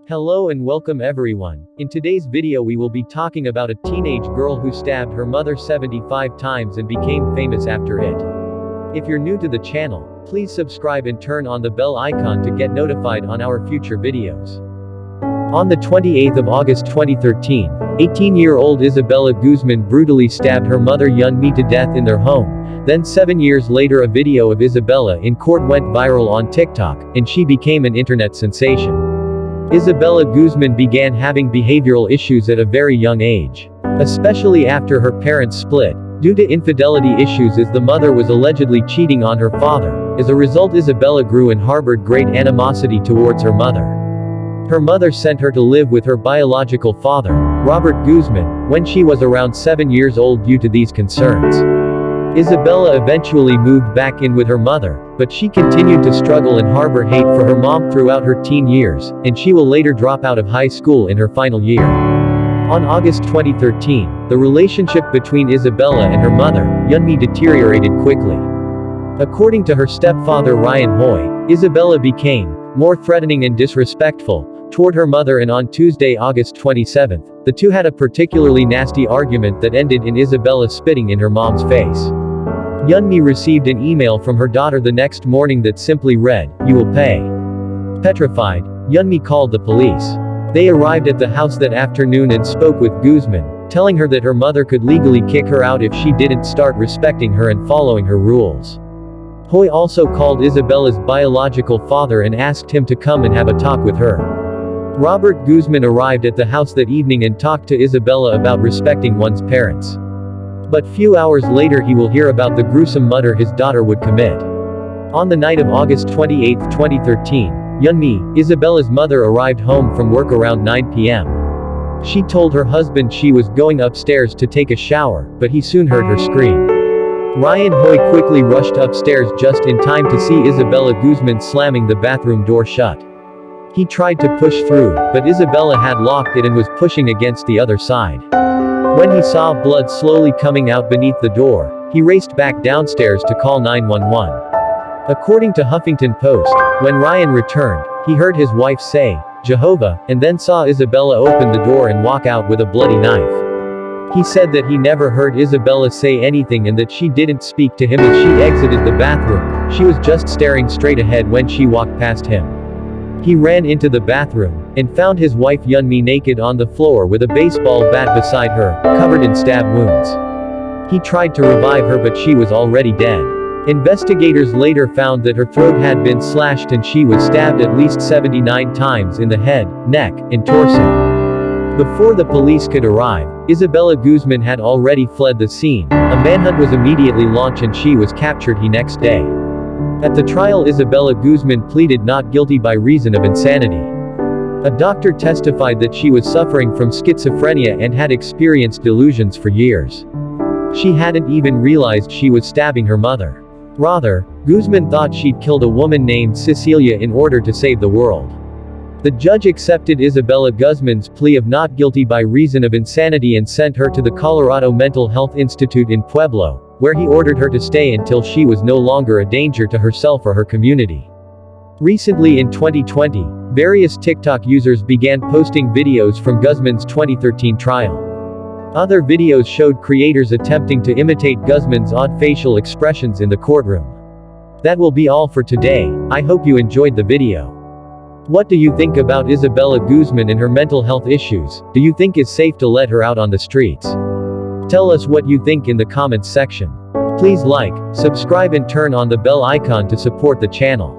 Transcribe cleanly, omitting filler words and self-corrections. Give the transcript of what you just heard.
Hello and welcome everyone. In today's video we will be talking about a teenage girl who stabbed her mother 75 times and became famous after it. If you're new to the channel, please subscribe and turn on the bell icon to get notified on our future videos. On the 28th of August 2013, 18-year-old Isabella Guzman brutally stabbed her mother Yunmi to death in their home. Then 7 years later a video of Isabella in court went viral on TikTok, and she became an internet sensation. Isabella Guzman began having behavioral issues at a very young age. Especially after her parents split, due to infidelity issues as the mother was allegedly cheating on her father. As a result, Isabella grew and harbored great animosity towards her mother. Her mother sent her to live with her biological father, Robert Guzman, when she was around 7 years old due to these concerns. Isabella eventually moved back in with her mother, but she continued to struggle and harbor hate for her mom throughout her teen years, and she will later drop out of high school in her final year. On August 2013, the relationship between Isabella and her mother, Yunmi, deteriorated quickly. According to her stepfather Ryan Hoy, Isabella became more threatening and disrespectful toward her mother, and on Tuesday, August 27th, the two had a particularly nasty argument that ended in Isabella spitting in her mom's face. Yunmi received an email from her daughter the next morning that simply read, "You will pay." Petrified, Yunmi called the police. They arrived at the house that afternoon and spoke with Guzman, telling her that her mother could legally kick her out if she didn't start respecting her and following her rules. Hoy also called Isabella's biological father and asked him to come and have a talk with her. Robert Guzman arrived at the house that evening and talked to Isabella about respecting one's parents. But few hours later he will hear about the gruesome murder his daughter would commit. On the night of August 28, 2013, Yunmi, Isabella's mother, arrived home from work around 9 p.m. She told her husband she was going upstairs to take a shower, but he soon heard her scream. Ryan Hoy quickly rushed upstairs just in time to see Isabella Guzman slamming the bathroom door shut. He tried to push through, but Isabella had locked it and was pushing against the other side. When he saw blood slowly coming out beneath the door, he raced back downstairs to call 911. According to Huffington Post, when Ryan returned, he heard his wife say, "Jehovah," and then saw Isabella open the door and walk out with a bloody knife. He said that he never heard Isabella say anything and that she didn't speak to him as she exited the bathroom. She was just staring straight ahead when she walked past him. He ran into the bathroom and found his wife Yunmi naked on the floor with a baseball bat beside her, covered in stab wounds. He tried to revive her, but she was already dead. Investigators later found that her throat had been slashed and she was stabbed at least 79 times in the head, neck, and torso. Before the police could arrive, Isabella Guzman had already fled the scene. A manhunt was immediately launched and she was captured the next day. At the trial, Isabella Guzman pleaded not guilty by reason of insanity. A doctor testified that she was suffering from schizophrenia and had experienced delusions for years. She hadn't even realized she was stabbing her mother. Rather, Guzman thought she'd killed a woman named Cecilia in order to save the world. The judge accepted Isabella Guzman's plea of not guilty by reason of insanity and sent her to the Colorado Mental Health Institute in Pueblo, where he ordered her to stay until she was no longer a danger to herself or her community. Recently in 2020, various TikTok users began posting videos from Guzman's 2013 trial. Other videos showed creators attempting to imitate Guzman's odd facial expressions in the courtroom. That will be all for today. I hope you enjoyed the video. What do you think about Isabella Guzman and her mental health issues? Do you think it's safe to let her out on the streets? Tell us what you think in the comments section. Please like, subscribe and turn on the bell icon to support the channel.